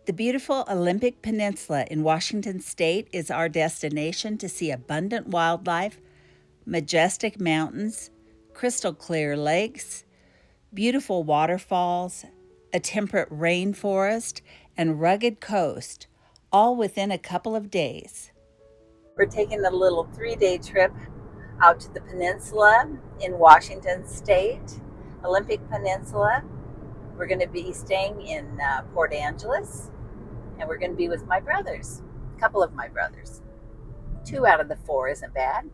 The beautiful Olympic Peninsula in Washington State is our destination to see abundant wildlife, majestic mountains, crystal clear lakes, beautiful waterfalls, a temperate rainforest, and rugged coast, all within a couple of days. We're taking a little 3-day trip out to the peninsula in Washington State, Olympic Peninsula. We're going to be staying in Port Angeles, and we're going to be with my brothers, a couple of my brothers. 2 out of the 4 isn't bad.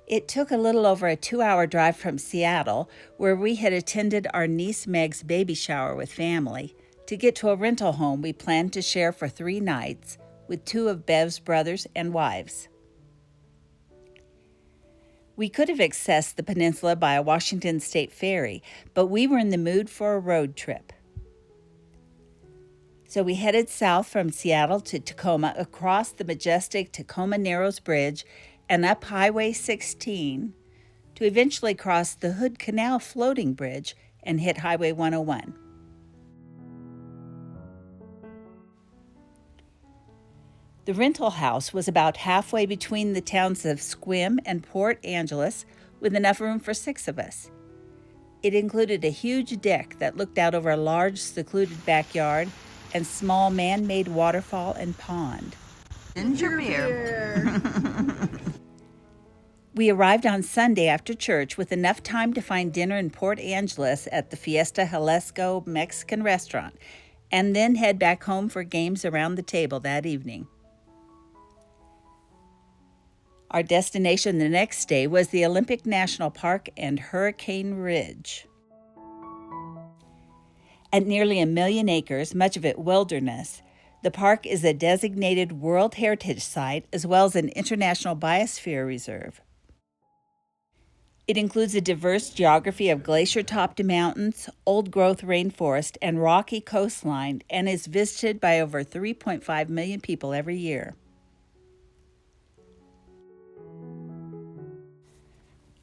It took a little over a 2-hour drive from Seattle, where we had attended our niece Meg's baby shower with family, to get to a rental home we planned to share for 3 nights with 2 of Bev's brothers and wives. We could have accessed the peninsula by a Washington State ferry, but we were in the mood for a road trip. So we headed south from Seattle to Tacoma, across the majestic Tacoma Narrows Bridge and up Highway 16 to eventually cross the Hood Canal floating bridge and hit Highway 101. The rental house was about halfway between the towns of Sequim and Port Angeles, with enough room for 6 of us. It included a huge deck that looked out over a large, secluded backyard and small man-made waterfall and pond. Ginger beer. We arrived on Sunday after church with enough time to find dinner in Port Angeles at the Fiesta Jalisco Mexican restaurant, and then head back home for games around the table that evening. Our destination the next day was the Olympic National Park and Hurricane Ridge. At nearly 1 million acres, much of it wilderness, the park is a designated World Heritage Site as well as an International Biosphere Reserve. It includes a diverse geography of glacier-topped mountains, old-growth rainforest, and rocky coastline, and is visited by over 3.5 million people every year.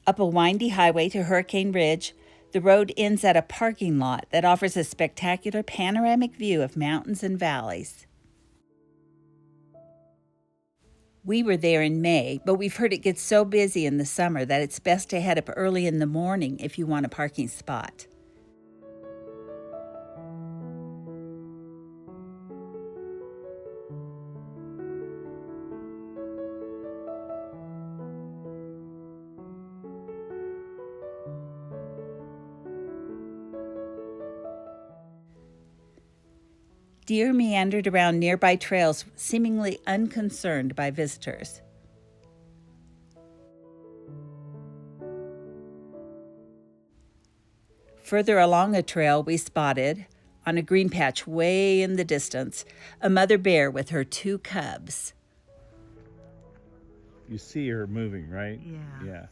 Up a windy highway to Hurricane Ridge, the road ends at a parking lot that offers a spectacular panoramic view of mountains and valleys. We were there in May, but we've heard it gets so busy in the summer that it's best to head up early in the morning if you want a parking spot. Deer meandered around nearby trails, seemingly unconcerned by visitors. Further along a trail, we spotted, on a green patch way in the distance, a mother bear with her 2 cubs. You see her moving, right? Yeah.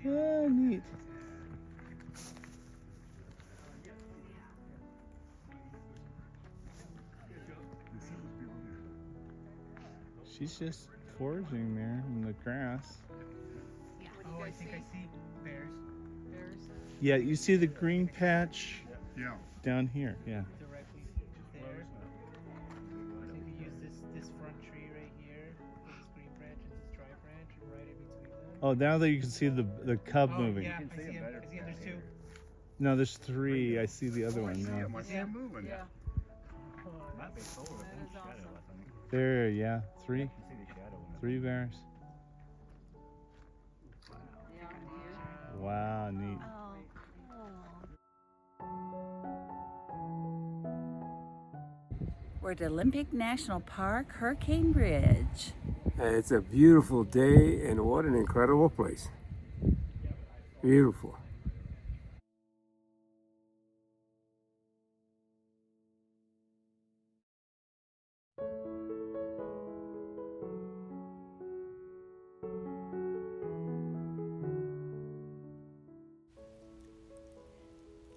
Oh, neat. She's just foraging there in the grass. Oh, I think I see bears. Yeah, you see the green patch? Yeah. Down here, yeah. Directly there. So if you use this front tree right here, with this green branch and this dry branch, and right in between them. Oh, now that you can see the cub moving. Yeah, I see him. There's 2. No, there's 3. I see the other one now. I see him moving. Yeah. There, yeah, 3. 3 bears. Wow, neat. We're at Olympic National Park, Hurricane Ridge. It's a beautiful day, and what an incredible place. Beautiful.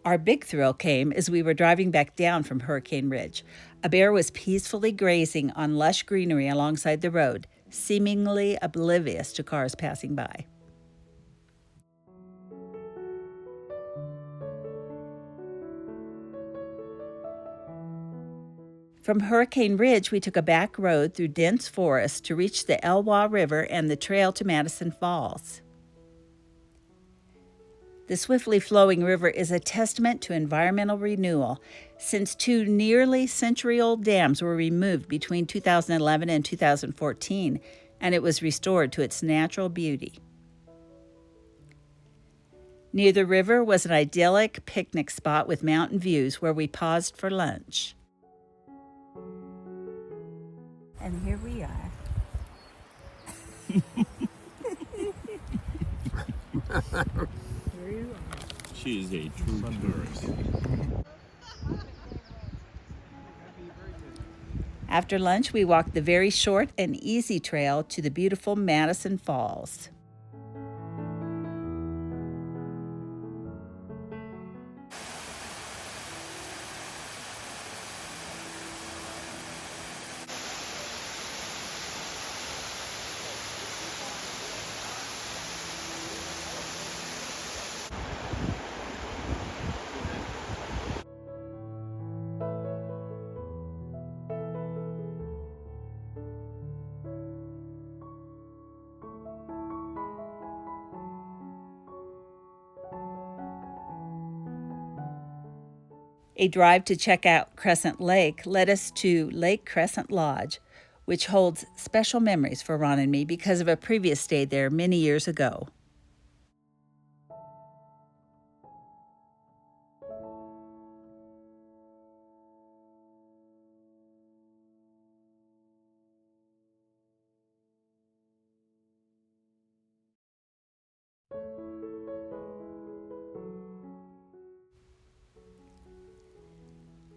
Our big thrill came as we were driving back down from Hurricane Ridge. A bear was peacefully grazing on lush greenery alongside the road, seemingly oblivious to cars passing by. From Hurricane Ridge, we took a back road through dense forest to reach the Elwha River and the trail to Madison Falls. The swiftly flowing river is a testament to environmental renewal, since 2 nearly century-old dams were removed between 2011 and 2014, and it was restored to its natural beauty. Near the river was an idyllic picnic spot with mountain views where we paused for lunch. And here we are. She is a true tourist. After lunch, we walked the very short and easy trail to the beautiful Madison Falls. A drive to check out Crescent Lake led us to Lake Crescent Lodge, which holds special memories for Ron and me because of a previous stay there many years ago.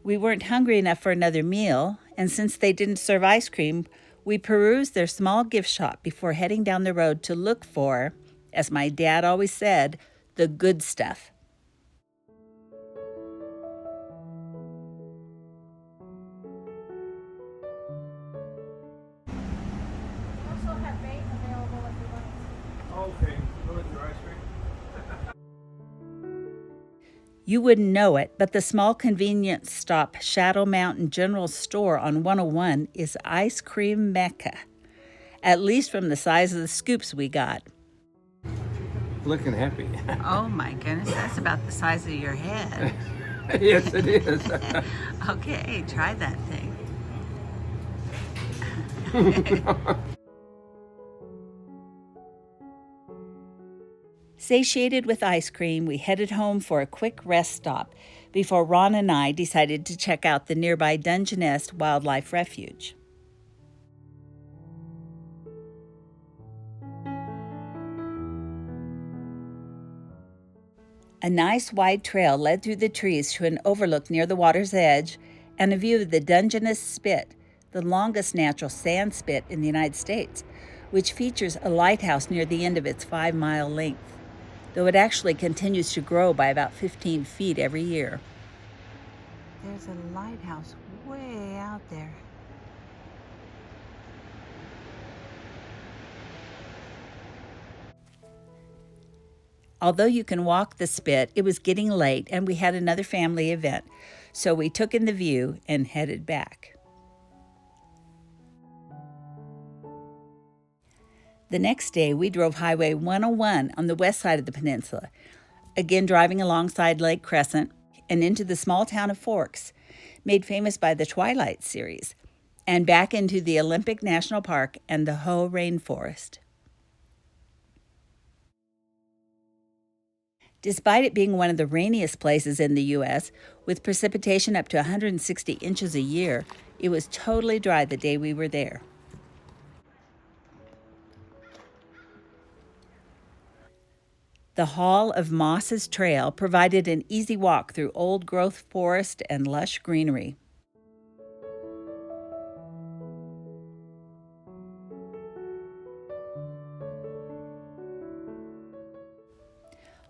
We weren't hungry enough for another meal, and since they didn't serve ice cream, we perused their small gift shop before heading down the road to look for, as my dad always said, the good stuff. Also have bait available if you want. Okay, go with your ice cream. You wouldn't know it, but the small convenience stop Shadow Mountain General Store on 101 is ice cream mecca, at least from the size of the scoops we got. Looking happy. Oh my goodness, that's about the size of your head. Yes, it is. Okay, try that thing. Satiated with ice cream, we headed home for a quick rest stop before Ron and I decided to check out the nearby Dungeness Wildlife Refuge. A nice wide trail led through the trees to an overlook near the water's edge and a view of the Dungeness Spit, the longest natural sand spit in the United States, which features a lighthouse near the end of its 5-mile length, though it actually continues to grow by about 15 feet every year. There's a lighthouse way out there. Although you can walk the spit, it was getting late and we had another family event, so we took in the view and headed back. The next day, we drove Highway 101 on the west side of the peninsula, again driving alongside Lake Crescent and into the small town of Forks, made famous by the Twilight series, and back into the Olympic National Park and the Hoh Rainforest. Despite it being one of the rainiest places in the U.S., with precipitation up to 160 inches a year, it was totally dry the day we were there. The Hall of Mosses Trail provided an easy walk through old-growth forest and lush greenery.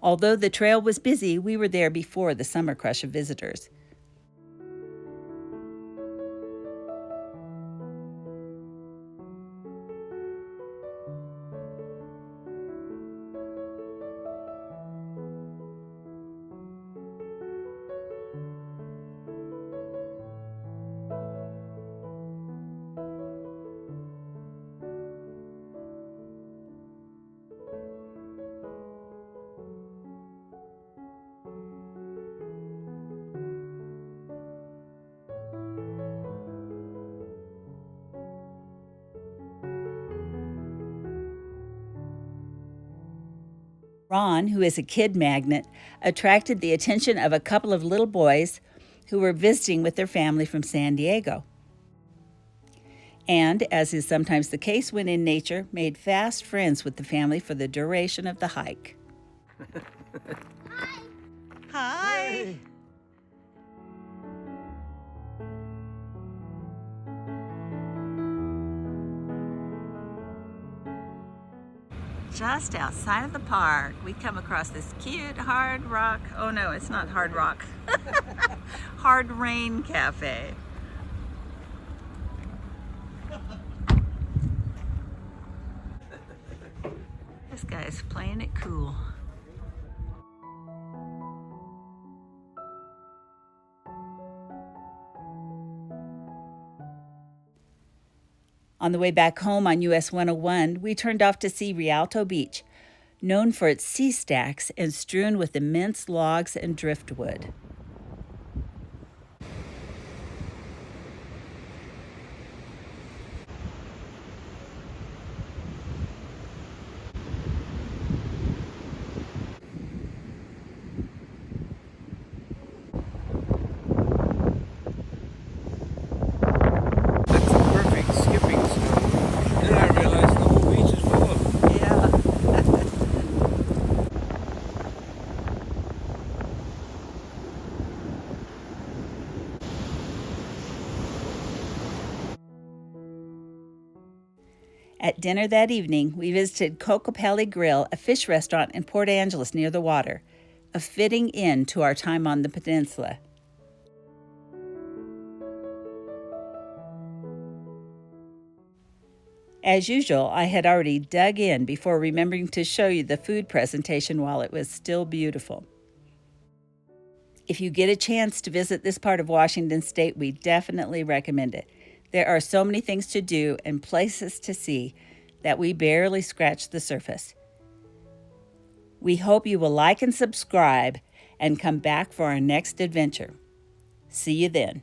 Although the trail was busy, we were there before the summer crush of visitors. Ron, who is a kid magnet, attracted the attention of a couple of little boys who were visiting with their family from San Diego. And, as is sometimes the case when in nature, made fast friends with the family for the duration of the hike. Hi! Just outside of the park, we come across this cute Hard Rock, oh no, it's not Hard Rock, Hard Rain Cafe. This guy is playing it cool. On the way back home on US 101, we turned off to see Rialto Beach, known for its sea stacks and strewn with immense logs and driftwood. Perfect skipping snow. Then I realized the whole beach is full of them. Yeah. At dinner that evening, we visited Cocopelli Grill, a fish restaurant in Port Angeles near the water, a fitting end to our time on the peninsula. As usual, I had already dug in before remembering to show you the food presentation while it was still beautiful. If you get a chance to visit this part of Washington State, we definitely recommend it. There are so many things to do and places to see that we barely scratch the surface. We hope you will like and subscribe and come back for our next adventure. See you then.